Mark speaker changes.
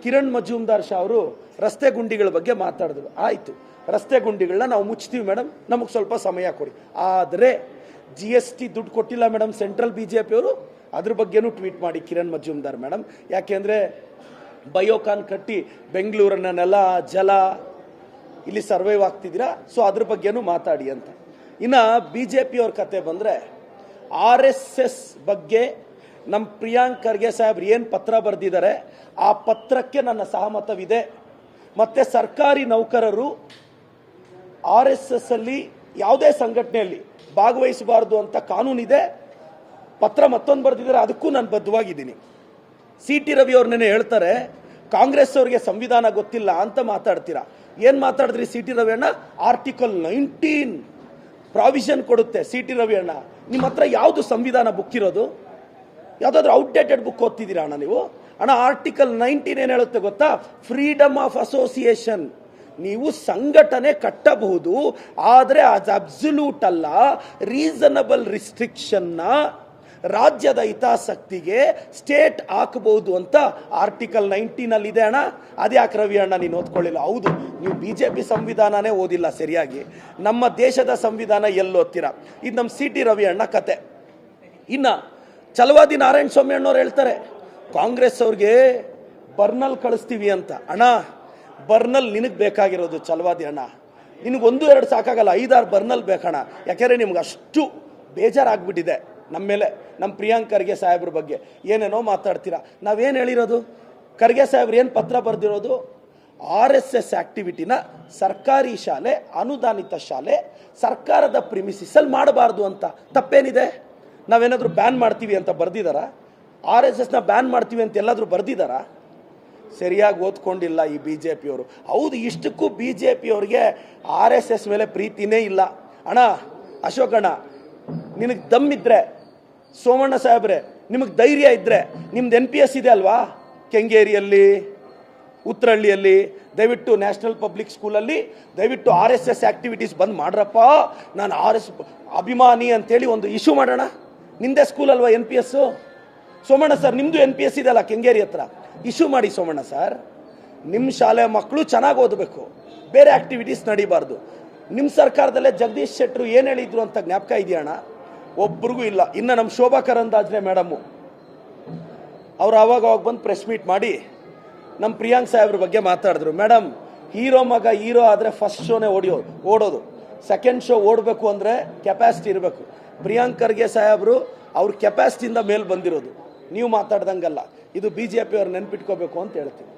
Speaker 1: ಕಿರಣ್ ಮಜುಮ್ದಾರ್ ಶಾ ಅವರು ರಸ್ತೆ ಗುಂಡಿಗಳ ಬಗ್ಗೆ ಮಾತಾಡಿದ್ರು. ಆಯಿತು, ರಸ್ತೆ ಗುಂಡಿಗಳನ್ನ ನಾವು ಮುಚ್ತೀವಿ ಮೇಡಮ್, ನಮಗೆ ಸ್ವಲ್ಪ ಸಮಯ ಕೊಡಿ. ಆದರೆ GST ದುಡ್ಡು ಕೊಟ್ಟಿಲ್ಲ ಮೇಡಮ್ ಸೆಂಟ್ರಲ್ BJP ಅವರು, ಅದ್ರ ಬಗ್ಗೆನೂ ಟ್ವೀಟ್ ಮಾಡಿ ಕಿರಣ್ ಮಜುಮ್ದಾರ್ ಮೇಡಮ್. ಯಾಕೆಂದರೆ ಬಯೋಕಾನ್ ಕಟ್ಟಿ ಬೆಂಗಳೂರಿನ ನೆಲ ಜಲ ಇಲ್ಲಿ ಸರ್ವೈವ್ ಆಗ್ತಿದ್ದೀರಾ, ಸೊ ಅದ್ರ ಬಗ್ಗೆನೂ ಮಾತಾಡಿ ಅಂತ. ಇನ್ನು BJP ಅವ್ರ ಕತೆ ಬಂದರೆ RSS ಬಗ್ಗೆ ನಮ್ಮ ಪ್ರಿಯಾಂಕ್ ಖರ್ಗೆ ಸಾಹೇಬ್ರು ಏನು ಪತ್ರ ಬರೆದಿದ್ದಾರೆ ಆ ಪತ್ರಕ್ಕೆ ನನ್ನ ಸಹಮತವಿದೆ. ಮತ್ತು ಸರ್ಕಾರಿ ನೌಕರರು RSS ಅಲ್ಲಿ ಯಾವುದೇ ಸಂಘಟನೆಯಲ್ಲಿ ಭಾಗವಹಿಸಬಾರ್ದು ಅಂತ ಕಾನೂನಿದೆ. ಪತ್ರ ಮತ್ತೊಂದು ಬರೆದಿದ್ದಾರೆ, ಅದಕ್ಕೂ ನಾನು ಬದ್ಧವಾಗಿದ್ದೀನಿ. CT ರವಿ ಅವ್ರನ್ನೇ ಹೇಳ್ತಾರೆ ಕಾಂಗ್ರೆಸ್ ಅವ್ರಿಗೆ ಸಂವಿಧಾನ ಗೊತ್ತಿಲ್ಲ ಅಂತ ಮಾತಾಡ್ತೀರಾ. ಏನು ಮಾತಾಡಿದ್ರಿ CT ರವಿ ಅಣ್ಣ? ಆರ್ಟಿಕಲ್ 19 ಪ್ರಾವಿಷನ್ ಕೊಡುತ್ತೆ. CT ರವಿ ಅಣ್ಣ, ನಿಮ್ಮ ಹತ್ರ ಯಾವುದು ಸಂವಿಧಾನ ಬುಕ್ ಇರೋದು? ಯಾವುದಾದ್ರೂ ಔಟ್ಡೇಟೆಡ್ ಬುಕ್ ಓದ್ತಿದ್ದೀರಾ ಅಣ್ಣ ನೀವು? ಅಣ್ಣ ಆರ್ಟಿಕಲ್ 19 ಏನು ಹೇಳುತ್ತೆ ಗೊತ್ತಾ? Freedom of association. ನೀವು ಸಂಘಟನೆ ಕಟ್ಟಬಹುದು, ಆದರೆ ಅದು ಅಬ್ಸಲ್ಯೂಟ್ ಅಲ್ಲ. ರೀಸನಬಲ್ ರಿಸ್ಟ್ರಿಕ್ಷನ್ನ ರಾಜ್ಯದ ಹಿತಾಸಕ್ತಿಗೆ ಸ್ಟೇಟ್ ಹಾಕಬಹುದು ಅಂತ ಆರ್ಟಿಕಲ್ 19 ಅಲ್ಲಿ ಇದೆ ಅಣ್ಣ. ಅದ್ಯಾಕೆ ರವಿ ಅಣ್ಣ ನೀನು ಓದ್ಕೊಳ್ಳಿಲ್ಲ? ಹೌದು, ನೀವು BJP ಸಂವಿಧಾನನೇ ಓದಿಲ್ಲ ಸರಿಯಾಗಿ. ನಮ್ಮ ದೇಶದ ಸಂವಿಧಾನ ಎಲ್ಲಿ ಓದ್ತೀರಾ? ಇದು ನಮ್ಮ CT ರವಿ ಅಣ್ಣ ಕತೆ. ಇನ್ನು ಛಲವಾದಿ ನಾರಾಯಣ ಸ್ವಾಮಿ ಅಣ್ಣವ್ರು ಹೇಳ್ತಾರೆ ಕಾಂಗ್ರೆಸ್ ಅವ್ರಿಗೆ ಬರ್ನಲ್ ಕಳಿಸ್ತೀವಿ ಅಂತ. ಅಣ್ಣ ಬರ್ನಲ್ ನಿನಗೆ ಬೇಕಾಗಿರೋದು ಛಲವಾದಿ ಅಣ್ಣ, ನಿನಗೆ 1-2 ಸಾಕಾಗಲ್ಲ, 5-6 ಬರ್ನಲ್ ಬೇಕಣ್ಣ. ಯಾಕೆಂದರೆ ನಿಮ್ಗೆ ಅಷ್ಟು ಬೇಜಾರಾಗ್ಬಿಟ್ಟಿದೆ ನಮ್ಮ ಮೇಲೆ, ನಮ್ಮ ಪ್ರಿಯಾಂಕ್ ಖರ್ಗೆ ಸಾಹೇಬ್ರ ಬಗ್ಗೆ ಏನೇನೋ ಮಾತಾಡ್ತೀರಾ. ನಾವೇನು ಹೇಳಿರೋದು? ಖರ್ಗೆ ಸಾಹೇಬ್ರು ಏನು ಪತ್ರ ಬರೆದಿರೋದು? RSS ಆಕ್ಟಿವಿಟಿನ ಸರ್ಕಾರಿ ಶಾಲೆ, ಅನುದಾನಿತ ಶಾಲೆ, ಸರ್ಕಾರದ ಪ್ರಿಮಿಸಿಸಲ್ಲಿ ಮಾಡಬಾರ್ದು ಅಂತ. ತಪ್ಪೇನಿದೆ? ನಾವೇನಾದರೂ ಬ್ಯಾನ್ ಮಾಡ್ತೀವಿ ಅಂತ ಬರ್ದಿದ್ದಾರಾ? RSSನ ಬ್ಯಾನ್ ಮಾಡ್ತೀವಿ ಅಂತ ಎಲ್ಲಾದರೂ ಬರ್ದಿದ್ದಾರಾ? ಸರಿಯಾಗಿ ಓದ್ಕೊಂಡಿಲ್ಲ ಈ BJP ಅವರು. ಹೌದು, ಇಷ್ಟಕ್ಕೂ BJP ಅವ್ರಿಗೆ RSS ಮೇಲೆ ಪ್ರೀತಿನೇ ಇಲ್ಲ. ಅಣ್ಣ ಅಶೋಕ್ ಅಣ್ಣ, ನಿನಗೆ ದಮ್ಮಿದ್ರೆ, ಸೋಮಣ್ಣ ಸಾಹೇಬ್ರೆ ನಿಮಗೆ ಧೈರ್ಯ ಇದ್ದರೆ, ನಿಮ್ದು NPS ಇದೆ ಅಲ್ವಾ ಕೆಂಗೇರಿಯಲ್ಲಿ, ಉತ್ತರಹಳ್ಳಿಯಲ್ಲಿ, ದಯವಿಟ್ಟು ನ್ಯಾಷನಲ್ ಪಬ್ಲಿಕ್ ಸ್ಕೂಲಲ್ಲಿ ದಯವಿಟ್ಟು RSS ಆ್ಯಕ್ಟಿವಿಟೀಸ್ ಬಂದ್ ಮಾಡ್ರಪ್ಪ, ನಾನು RS ಅಭಿಮಾನಿ ಅಂತೇಳಿ ಒಂದು ಇಶ್ಯೂ ಮಾಡೋಣ. ನಿಂದೇ ಸ್ಕೂಲ್ ಅಲ್ವಾ NPS? ಸೋಮಣ್ಣ ಸರ್ ನಿಮ್ಮದು NPS ಇದೆ ಅಲ್ಲ ಕೆಂಗೇರಿ ಹತ್ರ, ಇಶ್ಯೂ ಮಾಡಿ ಸೋಮಣ್ಣ ಸರ್. ನಿಮ್ಮ ಶಾಲೆ ಮಕ್ಕಳು ಚೆನ್ನಾಗಿ ಓದಬೇಕು, ಬೇರೆ ಆ್ಯಕ್ಟಿವಿಟೀಸ್ ನಡೀಬಾರ್ದು. ನಿಮ್ಮ ಸರ್ಕಾರದಲ್ಲೇ ಜಗದೀಶ್ ಶೆಟ್ಟರು ಏನು ಹೇಳಿದ್ರು ಅಂತ ಜ್ಞಾಪಕ ಇದೆಯಣ್ಣ? ಒಬ್ರಿಗೂ ಇಲ್ಲ. ಇನ್ನು ನಮ್ಮ ಶೋಭಾ ಕರಂದಾಜ್ರೆ ಮೇಡಮ್ಮು ಅವ್ರು ಅವಾಗ ಬಂದು ಪ್ರೆಸ್ ಮೀಟ್ ಮಾಡಿ ನಮ್ಮ ಪ್ರಿಯಾಂಕ್ ಸಾಹೇಬ್ರ ಬಗ್ಗೆ ಮಾತಾಡಿದ್ರು. ಮೇಡಮ್, ಹೀರೋ ಮಗ ಹೀರೋ ಆದರೆ ಫಸ್ಟ್ ಶೋನೇ ಓಡೋದು, ಸೆಕೆಂಡ್ ಶೋ ಓಡಬೇಕು ಅಂದರೆ ಕೆಪಾಸಿಟಿ ಇರಬೇಕು. ಪ್ರಿಯಾಂಕ್ ಖರ್ಗೆ ಸಾಹೇಬರು ಅವ್ರ ಕೆಪಾಸಿಟಿಯಿಂದ ಮೇಲೆ ಬಂದಿರೋದು, ನೀವು ಮಾತಾಡ್ದಂಗಲ್ಲ. ಇದು BJP ಅವ್ರು ನೆನ್ಪಿಟ್ಕೋಬೇಕು ಅಂತ ಹೇಳ್ತೀನಿ.